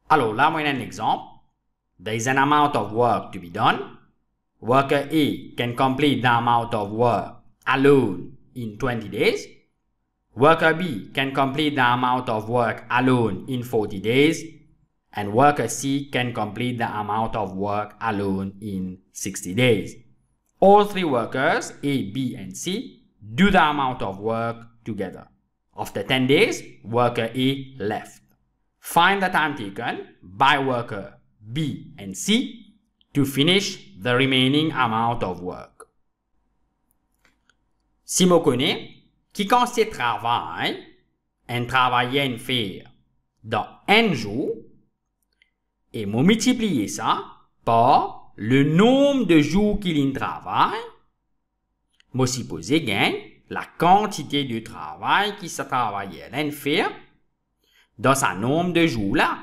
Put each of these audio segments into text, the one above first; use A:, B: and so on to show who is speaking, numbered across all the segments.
A: Alors là, moi, un exemple. There is an amount of work to be done. Worker A can complete the amount of work alone in 20 days. Worker B can complete the amount of work alone in 40 days. And worker C can complete the amount of work alone in 60 days. All three workers, A, B, and C, do the amount of work together. After 10 days, worker A left. Find the time taken by worker B and C to finish the remaining amount of work. Si je connais qui consiste travail, un travail à faire dans un jour, et je multiplier ça par le nombre de jours qu'il travaille, je suppose gain la quantité de travail qui se travaille à faire dans ce nombre de jours là.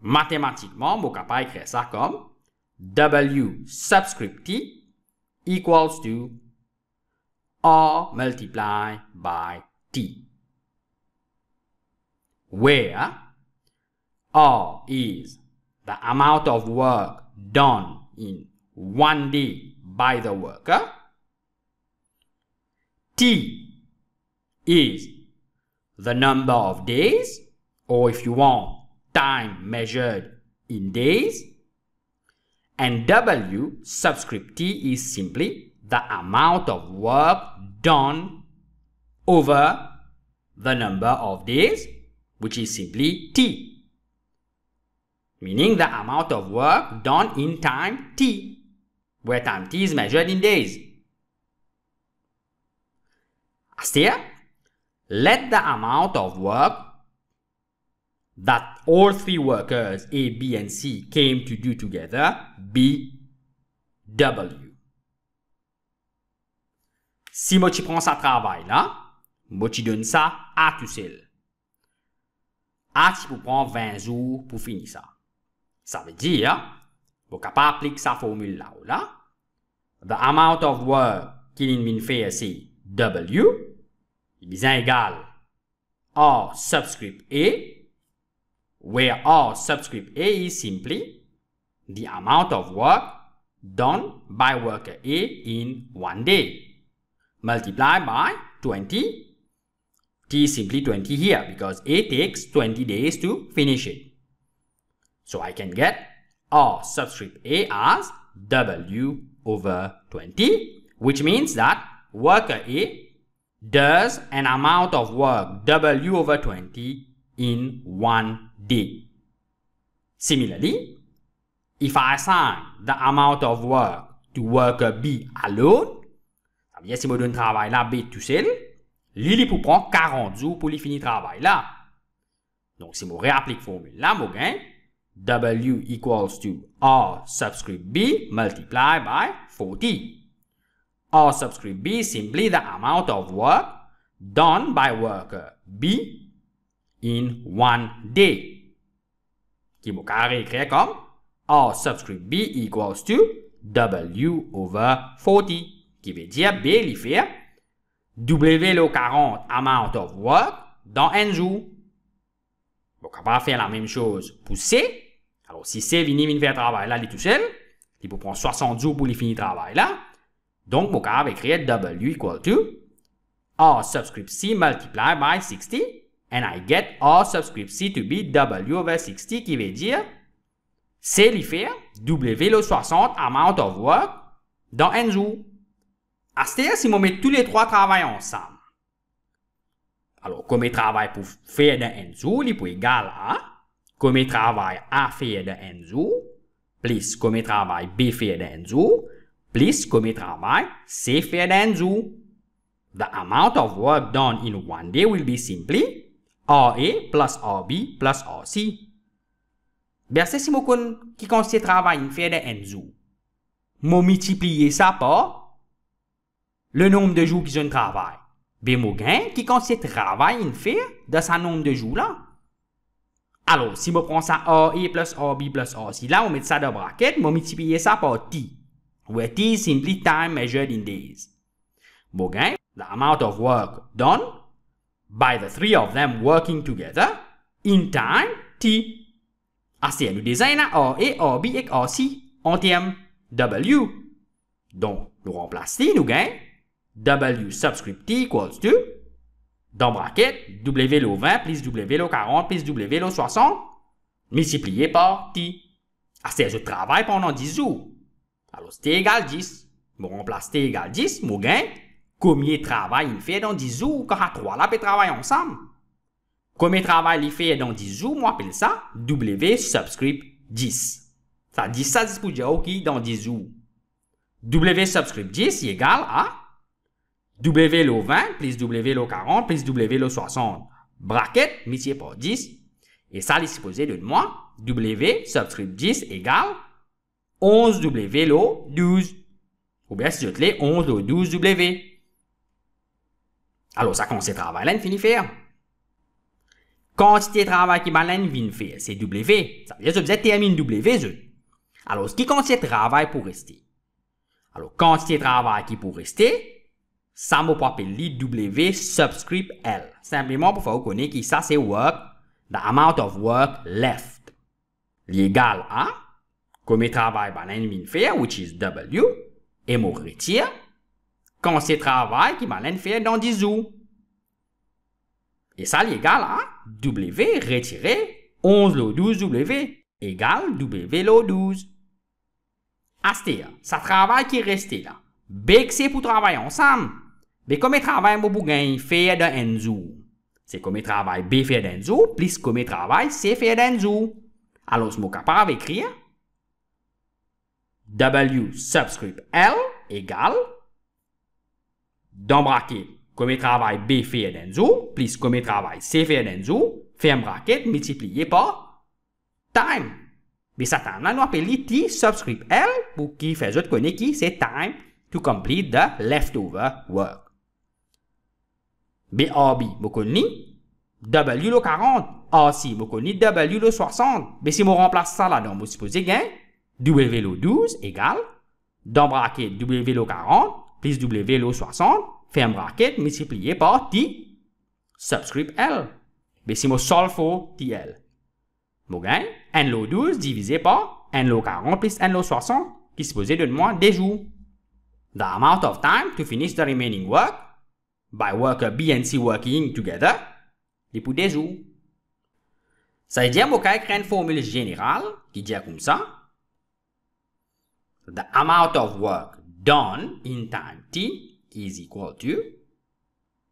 A: Mathématiquement, je suis capable d'écrire ça comme W subscript T equals to R multiplied by T, where R is the amount of work done in 1 day by the worker, T is the number of days, or if you want, time measured in days, and W subscript T is simply the amount of work done over the number of days, which is simply T, meaning the amount of work done in time T, where time T is measured in days. Here, let the amount of work that all three workers A, B, and C came to do together be W. Si moi tu prends ça travail là, moi tu donnes ça à tout seul. A tu prends 20 jours pour finir ça. Ça veut dire, vous pouvez pas appliquer sa formule là ou là. The amount of work qu'il vient faire c'est W, est égal R subscript A, where R subscript A is simply the amount of work done by worker A in 1 day, multiplied by 20. T is simply 20 here because A takes 20 days to finish it. So I can get R subscript A as W over 20, which means that worker A does an amount of work W over 20 in 1 day. Similarly, if I assign the amount of work to worker B alone, ça veut dire si je donne travail là B tout seul, lui pour prendre 40 jours pour lui finir le travail là. Donc si je réapplique la formule là, je gagne W equals to R subscript B multiplied by 40. R subscript B is simply the amount of work done by worker B in 1 day, qui est réécrit comme R subscript B equals to W over 40, qui veut dire B il fait W le 40 amount of work dans un jour. On ne peut pas faire la même chose pour C. Alors si C vient faire travail là, il est tout seul, il peut prendre 60 jours pour lui finir le travail là. Donc, mon cas va écrire W equal to R subscript C multiplied by 60, and I get R subscript C to be W over 60, qui veut dire C lui fait W le 60 amount of work dans un jour. C'est-à-dire si on met tous les trois travails ensemble. Alors, comme je travaille pour faire dans un jour, il peut égal à comme je travaille à faire dans un jour, plus comme je travaille B faire dans un jour, plus comme je travaille C faire dans un jour. The amount of work done in 1 day will be simply RA plus RB plus RC. Bien, c'est si je qui consiste travail à faire dans un jour. Je multiplie ça par le nombre de jours que je travaille. Bien, je gagne qui consiste travail à faire dans ce nombre de jours là. Alors, si je prends ça RA plus RB plus RC, là, on met ça dans bracket, je multiplie ça par T, where T is simply time measured in days. Je gagne the amount of work done by the three of them working together in time T. Assez, nous design A, A, B et A, C en termes W. Donc, nous remplaçons T, nous gagnons W subscript T equals to, dans bracket, W lo 20 plus W lo 40 plus W lo 60, multiplié par T. Assez, je travaille pendant 10 jours. Alors, T égale 10. Je remplace T égale 10, je gagne combien de travail il fait dans 10 jours quand à 3 là peut travailler ensemble. Combien de travail il fait dans 10 jours, moi appelle ça W subscript 10. Ça dit ça, 10 pour dire OK dans 10 jours. W subscript 10 égale à W lo 20 plus W lo 40 plus W lo 60. Bracket multiplié par 10. Et ça, il est supposé de moi W subscript 10 égale 11 W lo 12. Ou bien si je te l'ai 11 lo 12 W. Alors, ça, quand c'est travail là, il finit faire. Quantité de travail qui vient faire, c'est W. Ça veut dire que vous termine W. Alors, ce qui quantité de travail pour rester? Alors, quantité de travail qui pour rester, ça m'a appelé W subscript L. Simplement pour faire reconnaître que ça, c'est work, the amount of work left. L'égal à combien de travail vient faire, which is W, et mon retire, quantité de travail qui vient faire dans 10 jours. Et ça l'égal à W retiré 11 lo 12 W égale W lo 12. Asté, ça travail qui est resté là. B c'est pour travailler ensemble. Mais comme le travail pour gagner faire dans un jour. C'est comme le travail B fait dans un jour plus comme le travail C fait dans un jour. Alors, je suis capable d'écrire W subscript L égale dans bracket. Comme travail B fait d'un jour, plus comme travail C fait d'un jour, fait un bracket multiplié par time. Mais ça, nous appelons T subscript L pour qui fait autre connaître qui c'est time to complete the leftover work. B, A, B, vous connaissez W le 40, A, C, vous connaissez W le 60. Mais si on remplace ça là-dedans, vous supposez que W le 12 égale dans bracket W le 40 plus W le 60. Fait un bracket multiplié par T subscript L. Mais si je solve pour TL, je gagne N lo 12 divisé par N lo 40 plus N lo 60 qui est supposé donner moi des jours. The amount of time to finish the remaining work by worker B and C working together est pour des jours. Ça veut dire que je vais créer une formule générale qui dit comme ça. The amount of work done in time T is equal to,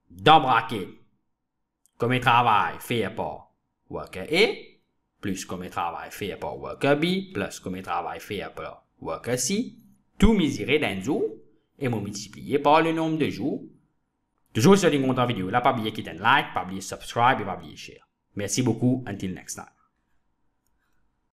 A: dans bracket, comme un travail fait par worker A, plus comme un travail fait par worker B, plus comme un travail fait par worker C, tout mesuré d'un jour, et multiplié par le nombre de jours. Toujours sur les contenus vidéo, là, pas oublier quitter un like, pas oublier subscribe et pas oublier share. Merci beaucoup, until next time.